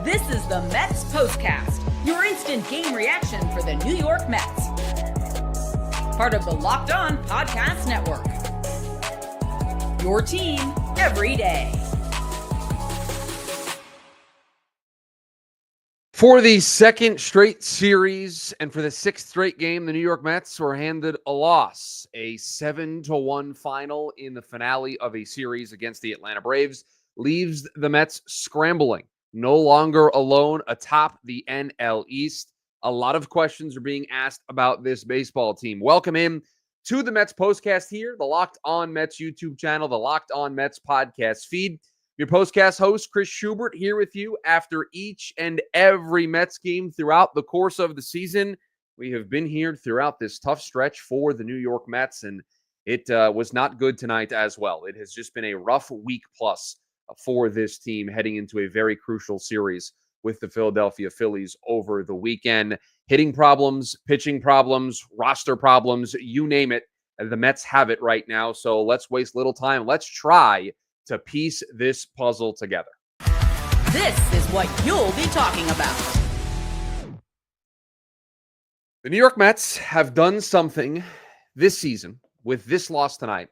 This is the METS POSTCAST, your instant game reaction for the New York Mets. Part of the Locked On Podcast Network. Your team every day. For the second straight series and for the sixth straight game, the New York Mets were handed a loss. A 7-1 final in the finale of a series against the Atlanta Braves leaves the Mets scrambling, no longer alone atop the NL East. A lot of questions are being asked about this baseball team. Welcome in to the Mets Postcast here, the Locked On Mets YouTube channel, the Locked On Mets podcast feed. Your postcast host, Chris Schubert, here with you after each and every Mets game throughout the course of the season. We have been here throughout this tough stretch for the New York Mets, and it was not good tonight as well. It has just been a rough week plus for this team heading into a very crucial series with the Philadelphia Phillies over the weekend. Hitting problems, pitching problems, roster problems, you name it. The Mets have it right now, so let's waste little time. Let's try to piece this puzzle together. This is what you'll be talking about. The New York Mets have done something this season with this loss tonight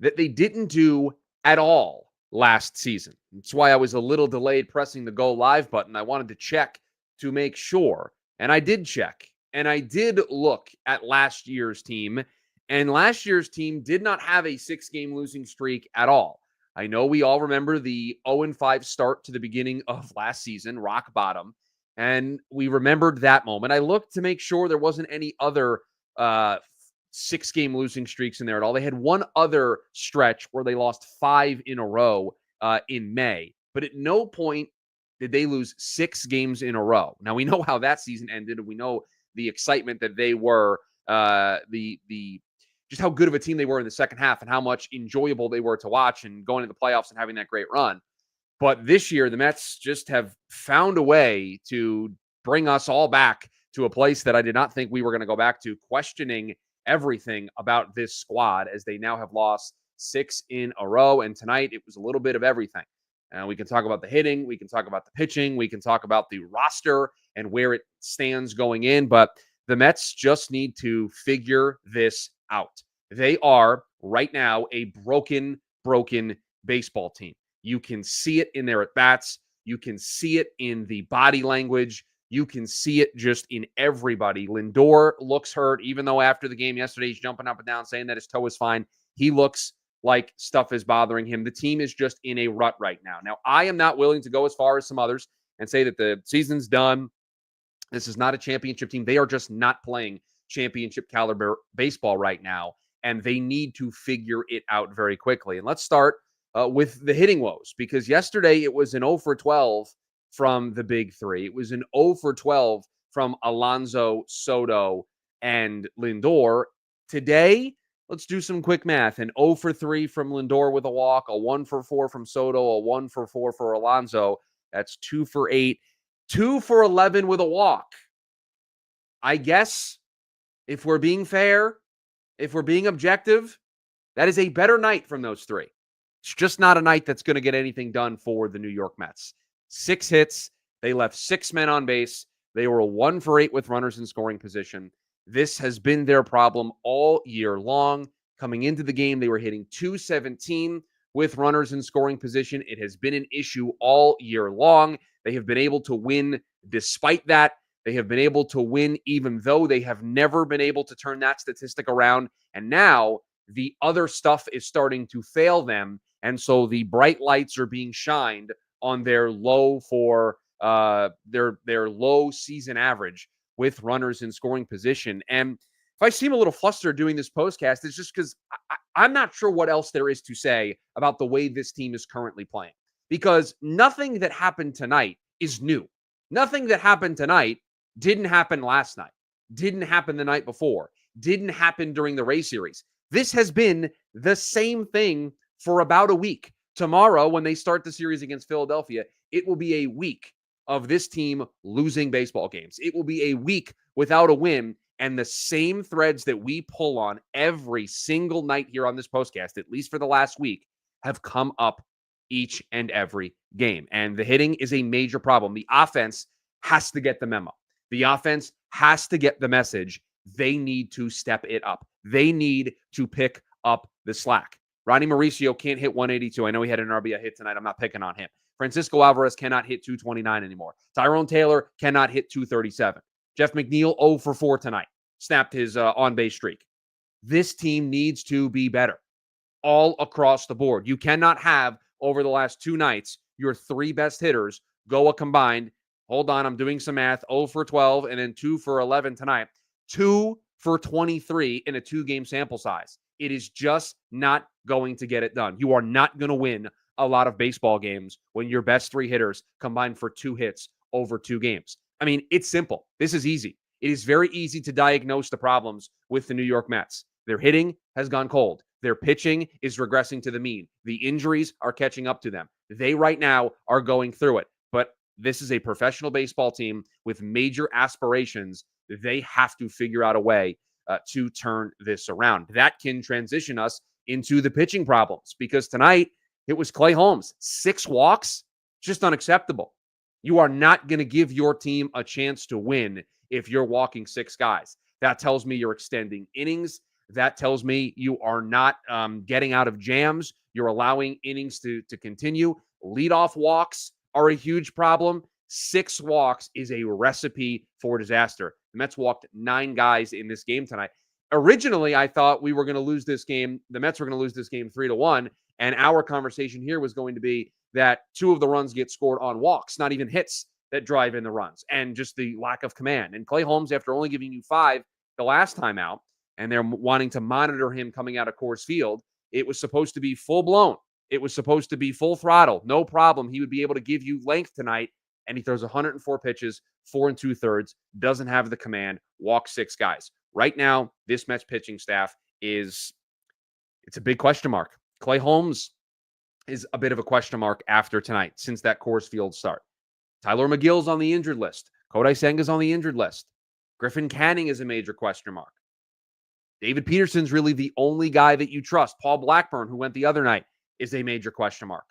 that they didn't do at all last season. That's why I was a little delayed pressing the go live button. I wanted to check to make sure, and I did check, and I did look at last year's team, and last year's team did not have a 6-game losing streak at all. I know we all remember the 0-5 start to the beginning of last season, rock bottom, and we remembered that moment. I looked to make sure there wasn't any other 6-game losing streaks in there at all. They had one other stretch where they lost 5 in a row in May, but at no point did they lose 6 games in a row. Now, we know how that season ended, and we know the excitement that they were, just how good of a team they were in the second half and how much enjoyable they were to watch and going to the playoffs and having that great run. But this year, the Mets just have found a way to bring us all back to a place that I did not think we were going to go back to, questioning everything about this squad as they now have lost 6 in a row. And tonight, it was a little bit of everything. We can talk about the hitting. We can talk about the pitching. We can talk about the roster and where it stands going in. But the Mets just need to figure this out. They are right now a broken baseball team. You can see it in their at-bats. You can see it in the body language. You can see it just in everybody. Lindor looks hurt, even though after the game yesterday, he's jumping up and down saying that his toe is fine. He looks like stuff is bothering him. The team is just in a rut right now. Now, I am not willing to go as far as some others and say that the season's done. This is not a championship team. They are just not playing championship caliber baseball right now, and they need to figure it out very quickly. And let's start with the hitting woes, because yesterday it was an 0 for 12 from the big three. It was an 0 for 12 from Alonso, Soto, and Lindor. Today, let's do some quick math. An 0 for 3 from Lindor with a walk, a 1 for 4 from Soto, a 1 for 4 for Alonso. That's 2 for 8. 2 for 11 with a walk. I guess if we're being fair, if we're being objective, that is a better night from those three. It's just not a night that's going to get anything done for the New York Mets. 6 hits. They left 6 men on base. They were a 1 for 8 with runners in scoring position. This has been their problem all year long. Coming into the game, they were hitting .217 with runners in scoring position. It has been an issue all year long. They have been able to win despite that. They have been able to win even though they have never been able to turn that statistic around. And now the other stuff is starting to fail them. And so the bright lights are being shined on their low for their low season average with runners in scoring position. And if I seem a little flustered doing this postcast, it's just because I'm not sure what else there is to say about the way this team is currently playing. Because nothing that happened tonight is new. Nothing that happened tonight didn't happen last night, didn't happen the night before, didn't happen during the Rays series. This has been the same thing for about a week. Tomorrow, when they start the series against Philadelphia, it will be a week of this team losing baseball games. It will be a week without a win, and the same threads that we pull on every single night here on this postcast, at least for the last week, have come up each and every game. And the hitting is a major problem. The offense has to get the memo. The offense has to get the message. They need to step it up. They need to pick up the slack. Ronnie Mauricio can't hit 182. I know he had an RBI hit tonight. I'm not picking on him. Francisco Alvarez cannot hit 229 anymore. Tyrone Taylor cannot hit 237. Jeff McNeil 0 for 4 tonight. Snapped his on-base streak. This team needs to be better all across the board. You cannot have, over the last 2 nights, your 3 best hitters go a combined, hold on, I'm doing some math, 0 for 12, and then 2 for 11 tonight. 2 for 23 in a 2-game sample size. It is just not going to get it done. You are not going to win a lot of baseball games when your best 3 hitters combine for 2 hits over 2 games. I mean, it's simple. This is easy. It is very easy to diagnose the problems with the New York Mets. Their hitting has gone cold. Their pitching is regressing to the mean. The injuries are catching up to them. They right now are going through it. But this is a professional baseball team with major aspirations. They have to figure out a way to turn this around. That can transition us into the pitching problems, because tonight it was Clay Holmes. 6 walks, just unacceptable. You are not going to give your team a chance to win if you're walking 6 guys. That tells me you're extending innings. That tells me you are not getting out of jams. You're allowing innings to continue. Leadoff walks are a huge problem. 6 walks is a recipe for disaster. The Mets walked 9 guys in this game tonight. Originally, I thought we were going to lose this game. The Mets were going to lose this game 3-1. And our conversation here was going to be that 2 of the runs get scored on walks, not even hits that drive in the runs, and just the lack of command. And Clay Holmes, after only giving you 5 the last time out, and they're wanting to monitor him coming out of Coors Field, it was supposed to be full blown. It was supposed to be full throttle. No problem. He would be able to give you length tonight. And he throws 104 pitches, 4 2/3, doesn't have the command, walks 6 guys. Right now, this Mets pitching staff it's a big question mark. Clay Holmes is a bit of a question mark after tonight, since that Coors Field start. Tyler McGill's on the injured list. Kodai Senga's on the injured list. Griffin Canning is a major question mark. David Peterson's really the only guy that you trust. Paul Blackburn, who went the other night, is a major question mark.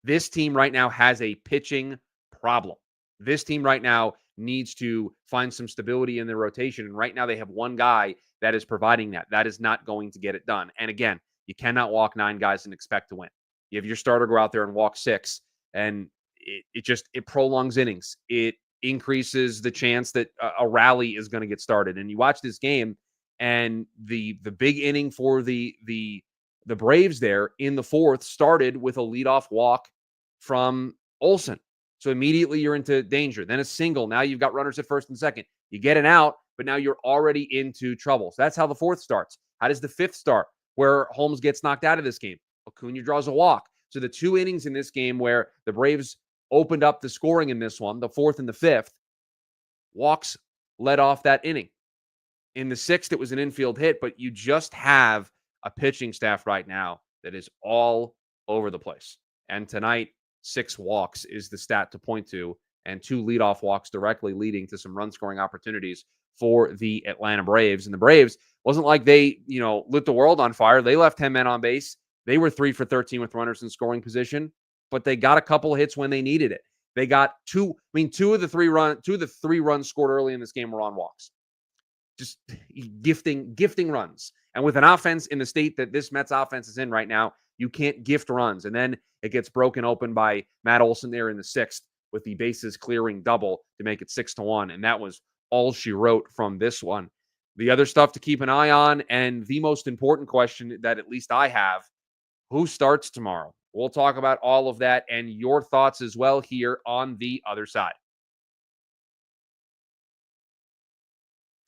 This team right now has a pitching problem. This team right now needs to find some stability in their rotation. And right now they have one guy that is providing that. That is not going to get it done. And again, you cannot walk 9 guys and expect to win. You have your starter go out there and walk 6, and it prolongs innings. It increases the chance that a rally is going to get started. And you watch this game, and the big inning for the Braves there in the 4th started with a leadoff walk from Olsen. So immediately you're into danger. Then a single. Now you've got runners at first and second. You get an out, but now you're already into trouble. So that's how the 4th starts. How does the 5th start, where Holmes gets knocked out of this game? Acuna draws a walk. So the 2 innings in this game where the Braves opened up the scoring in this one, the 4th and the 5th, walks led off that inning. In the 6th, it was an infield hit, but you just have a pitching staff right now that is all over the place. And tonight, 6 walks is the stat to point to, and 2 leadoff walks directly leading to some run-scoring opportunities for the Atlanta Braves. And the Braves, wasn't like they, lit the world on fire. They left 10 men on base. They were 3 for 13 with runners in scoring position, but they got a couple of hits when they needed it. They got 2 of the 3 runs scored early in this game were on walks. Just gifting runs. And with an offense in the state that this Mets offense is in right now, you can't gift runs. And then it gets broken open by Matt Olson there in the 6th with the bases clearing double to make it 6-1. And that was all she wrote from this one. The other stuff to keep an eye on, and the most important question that at least I have, who starts tomorrow? We'll talk about all of that and your thoughts as well here on the other side.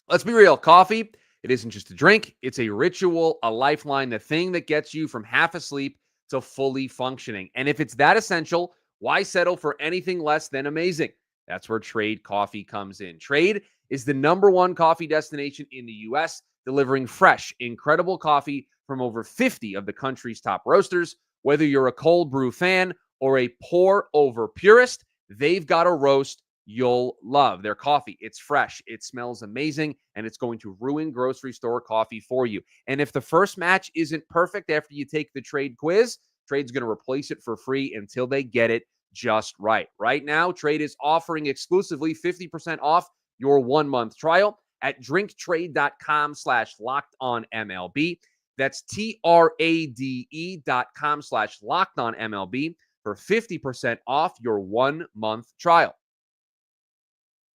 Let's be real. Coffee, it isn't just a drink. It's a ritual, a lifeline, the thing that gets you from half asleep to fully functioning. And if it's that essential, why settle for anything less than amazing? That's where Trade Coffee comes in. Trade is the #1 coffee destination in the U.S., delivering fresh, incredible coffee from over 50 of the country's top roasters. Whether you're a cold brew fan or a pour-over purist, they've got a roast you'll love. Their coffee, it's fresh, it smells amazing, and it's going to ruin grocery store coffee for you. And if the first match isn't perfect after you take the trade quiz, Trade's going to replace it for free until they get it just right. Right now, Trade is offering exclusively 50% off your 1-month trial at drinktrade.com/lockedonmlb. That's TRADE.com/lockedonmlb for 50% off your 1-month trial.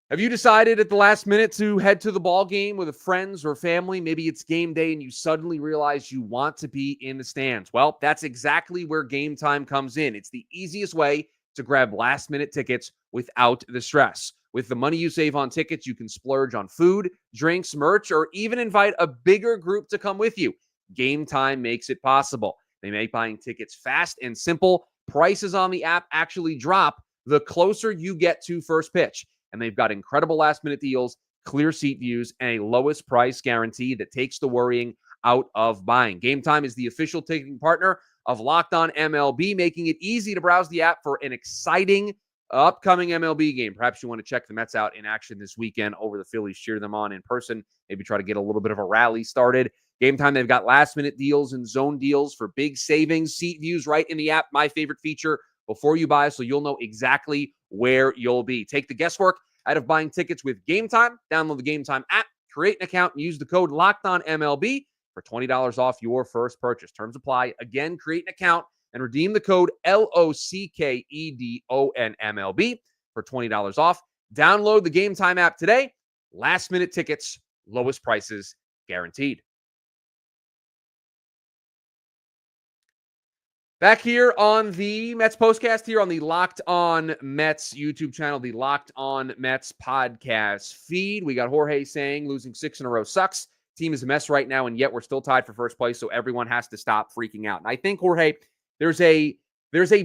Have you decided at the last minute to head to the ball game with friends or family? Maybe it's game day and you suddenly realize you want to be in the stands. Well, that's exactly where Gametime comes in. It's the easiest way to grab last minute tickets without the stress. With the money you save on tickets, you can splurge on food, drinks, merch, or even invite a bigger group to come with you. Gametime makes it possible. They make buying tickets fast and simple. Prices on the app actually drop the closer you get to first pitch. And they've got incredible last-minute deals, clear seat views, and a lowest price guarantee that takes the worrying out of buying. Gametime is the official ticketing partner of Locked On MLB, making it easy to browse the app for an exciting upcoming MLB game. Perhaps you want to check the Mets out in action this weekend over the Phillies, cheer them on in person, maybe try to get a little bit of a rally started. Gametime, they've got last-minute deals and zone deals for big savings, seat views right in the app, my favorite feature, before you buy, so you'll know exactly where you'll be. Take the guesswork out of buying tickets with Gametime. Download the Gametime app, create an account, and use the code LOCKEDONMLB for $20 off your first purchase. Terms apply. Again, create an account and redeem the code LOCKEDONMLB for $20 off. Download the Gametime app today. Last minute tickets, lowest prices guaranteed. Back here on the Mets postcast here on the Locked On Mets YouTube channel, the Locked On Mets podcast feed. We got Jorge saying losing 6 in a row sucks. Team is a mess right now, and yet we're still tied for first place, so everyone has to stop freaking out. And I think, Jorge, there's a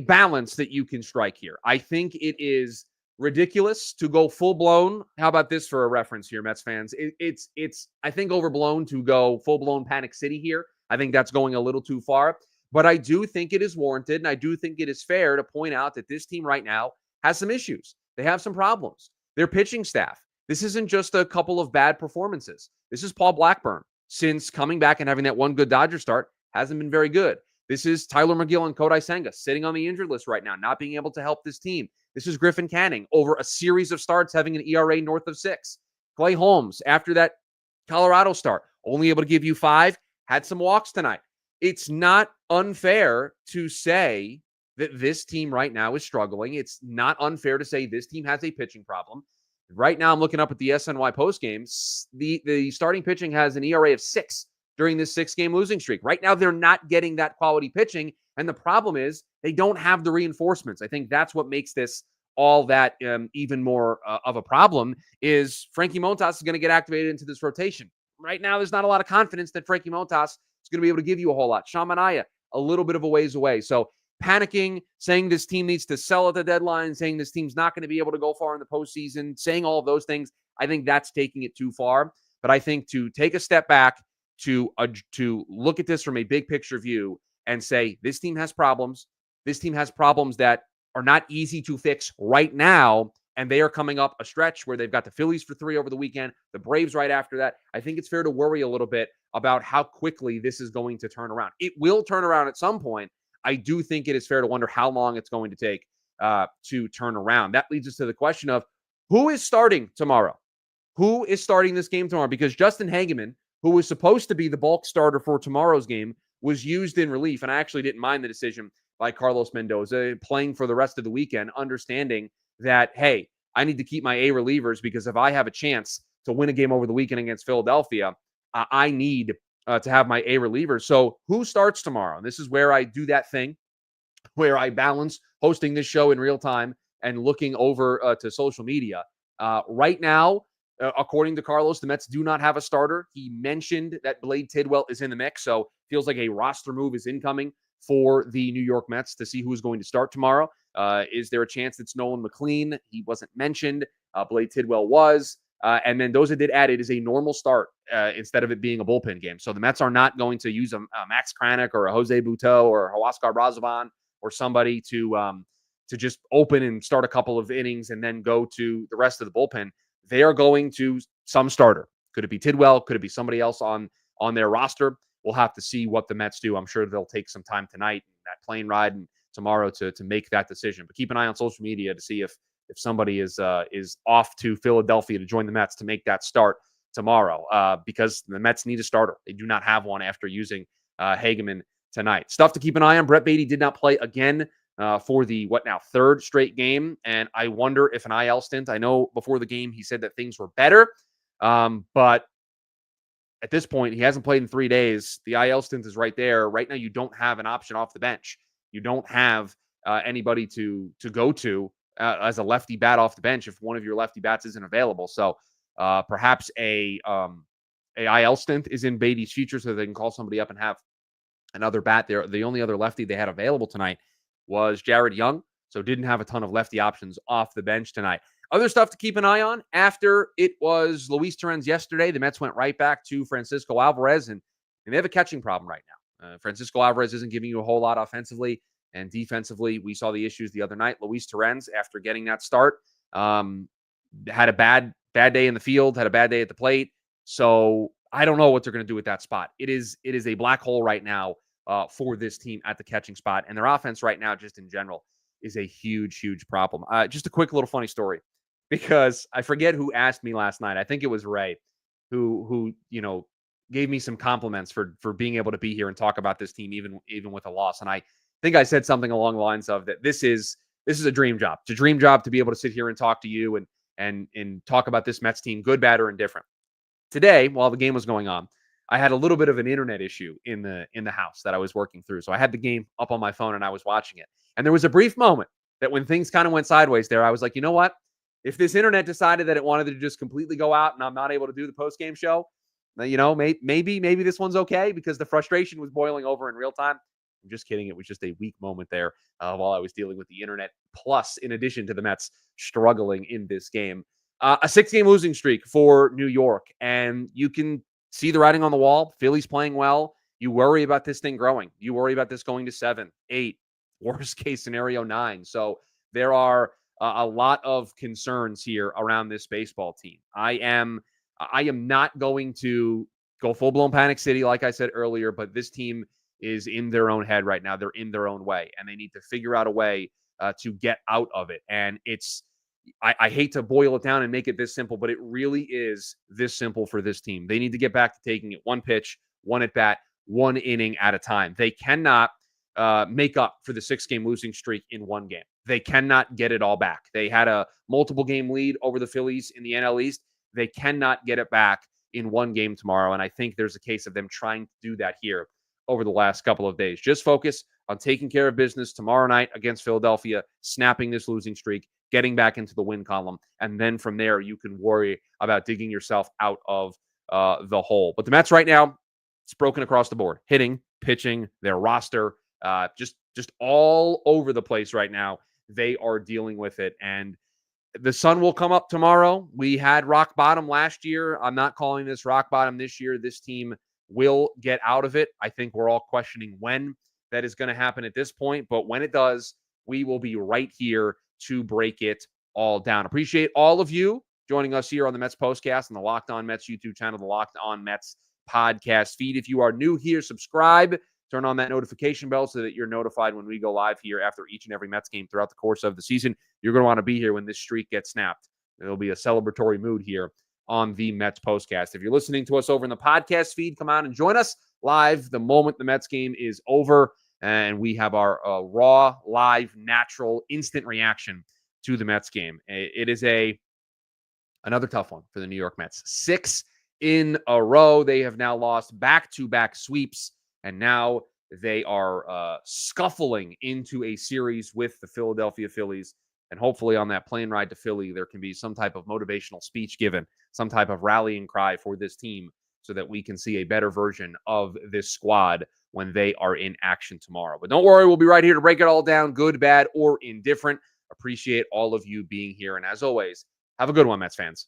balance that you can strike here. I think it is ridiculous to go full-blown. How about this for a reference here, Mets fans? It's I think, overblown to go full-blown Panic City here. I think that's going a little too far. But I do think it is warranted, and I do think it is fair to point out that this team right now has some issues. They have some problems. Their pitching staff. This isn't just a couple of bad performances. This is Paul Blackburn. Since coming back and having that one good Dodger start, hasn't been very good. This is Tyler McGill and Kodai Senga sitting on the injured list right now, not being able to help this team. This is Griffin Canning over a series of starts having an ERA north of 6. Clay Holmes, after that Colorado start, only able to give you 5, had some walks tonight. It's not unfair to say that this team right now is struggling. It's not unfair to say this team has a pitching problem. Right now, I'm looking up at the SNY postgame. The starting pitching has an ERA of 6 during this 6-game losing streak. Right now, they're not getting that quality pitching, and the problem is they don't have the reinforcements. I think that's what makes this all that even more of a problem is Frankie Montas is going to get activated into this rotation. Right now, there's not a lot of confidence that Frankie Montas is going to be able to give you a whole lot. Sean Manaea, a little bit of a ways away. So panicking, saying this team needs to sell at the deadline, saying this team's not going to be able to go far in the postseason, saying all of those things, I think that's taking it too far. But I think to take a step back, to look at this from a big picture view and say, this team has problems. This team has problems that are not easy to fix right now. And they are coming up a stretch where they've got the Phillies for 3 over the weekend, the Braves right after that. I think it's fair to worry a little bit about how quickly this is going to turn around. It will turn around at some point. I do think it is fair to wonder how long it's going to take to turn around. That leads us to the question of who is starting tomorrow? Who is starting this game tomorrow? Because Justin Hageman, who was supposed to be the bulk starter for tomorrow's game, was used in relief. And I actually didn't mind the decision by Carlos Mendoza playing for the rest of the weekend, understanding that, hey, I need to keep my A relievers because if I have a chance to win a game over the weekend against Philadelphia, I need to have my A relievers. So who starts tomorrow? And this is where I do that thing where I balance hosting this show in real time and looking over to social media. Right now, according to Carlos, the Mets do not have a starter. He mentioned that Blade Tidwell is in the mix, so feels like a roster move is incoming for the New York Mets to see who's going to start tomorrow. Is there a chance it's Nolan McLean? He wasn't mentioned. Blade Tidwell was. And Mendoza did add it is a normal start instead of it being a bullpen game. So the Mets are not going to use a Max Kranick or a Jose Butto or a Huascar Brazovan or somebody to just open and start a couple of innings and then go to the rest of the bullpen. They are going to some starter. Could it be Tidwell? Could it be somebody else on their roster? We'll have to see what the Mets do. I'm sure they'll take some time tonight, that plane ride and tomorrow to make that decision. But keep an eye on social media to see if somebody is off to Philadelphia to join the Mets to make that start tomorrow, because the Mets need a starter. They do not have one after using Hageman tonight. Stuff to keep an eye on. Brett Beatty did not play again for the third straight game, and I wonder if an IL stint. I know before the game he said that things were better, but at this point he hasn't played in 3 days. The IL stint is right there. Right now you don't have an option off the bench. You don't have anybody to go to as a lefty bat off the bench if one of your lefty bats isn't available. So perhaps a IL stint is in Beatty's future so they can call somebody up and have another bat there. The only other lefty they had available tonight was Jared Young, so didn't have a ton of lefty options off the bench tonight. Other stuff to keep an eye on. After it was Luis Torrens yesterday, the Mets went right back to Francisco Alvarez, and they have a catching problem right now. Francisco Alvarez isn't giving you a whole lot offensively, and defensively, we saw the issues the other night. Luis Torrens, after getting that start, had a bad day in the field, had a bad day at the plate. So I don't know what they're going to do with that spot. It is a black hole right now for this team at the catching spot. And their offense right now, just in general, is a huge, huge problem. Just a quick little funny story, because I forget who asked me last night. I think it was Ray, who gave me some compliments for being able to be here and talk about this team even with a loss. And I think I said something along the lines of that this is a dream job. It's a dream job to be able to sit here and talk to you and talk about this Mets team, good, bad, or indifferent. Today, while the game was going on, I had a little bit of an internet issue in the house that I was working through. So I had the game up on my phone and I was watching it. And there was a brief moment that when things kind of went sideways there, I was like, you know what? If this internet decided that it wanted to just completely go out and I'm not able to do the post-game show, maybe this one's okay, because the frustration was boiling over in real time. I'm just kidding. It was just a weak moment there while I was dealing with the internet. Plus, in addition to the Mets struggling in this game, a 6-game losing streak for New York. And you can see the writing on the wall. Phillies playing well. You worry about this thing growing. You worry about this going to 7, 8, worst case scenario 9. So there are a lot of concerns here around this baseball team. I am not going to go full-blown panic city, like I said earlier, but this team is in their own head right now. They're in their own way, and they need to figure out a way to get out of it. And I hate to boil it down and make it this simple, but it really is this simple for this team. They need to get back to taking it one pitch, one at bat, one inning at a time. They cannot make up for the 6-game losing streak in one game. They cannot get it all back. They had a multiple game lead over the Phillies in the NL East. They cannot get it back in one game tomorrow. And I think there's a case of them trying to do that here over the last couple of days. Just focus on taking care of business tomorrow night against Philadelphia, snapping this losing streak, getting back into the win column. And then from there, you can worry about digging yourself out of the hole. But the Mets right now, it's broken across the board. Hitting, pitching, their roster, just all over the place right now. They are dealing with it. And the sun will come up tomorrow. We had rock bottom last year. I'm not calling this rock bottom this year. This team will get out of it. I think we're all questioning when that is going to happen at this point. But when it does, we will be right here to break it all down. Appreciate all of you joining us here on the Mets Postcast and the Locked On Mets YouTube channel, the Locked On Mets podcast feed. If you are new here, subscribe. Turn on that notification bell so that you're notified when we go live here after each and every Mets game throughout the course of the season. You're going to want to be here when this streak gets snapped. There'll be a celebratory mood here on the Mets Postcast. If you're listening to us over in the podcast feed, come on and join us live the moment the Mets game is over. And we have our raw, live, natural, instant reaction to the Mets game. It is another tough one for the New York Mets. 6 in a row. They have now lost back-to-back sweeps, and now they are scuffling into a series with the Philadelphia Phillies. And hopefully on that plane ride to Philly, there can be some type of motivational speech given, some type of rallying cry for this team so that we can see a better version of this squad when they are in action tomorrow. But don't worry, we'll be right here to break it all down, good, bad, or indifferent. Appreciate all of you being here. And as always, have a good one, Mets fans.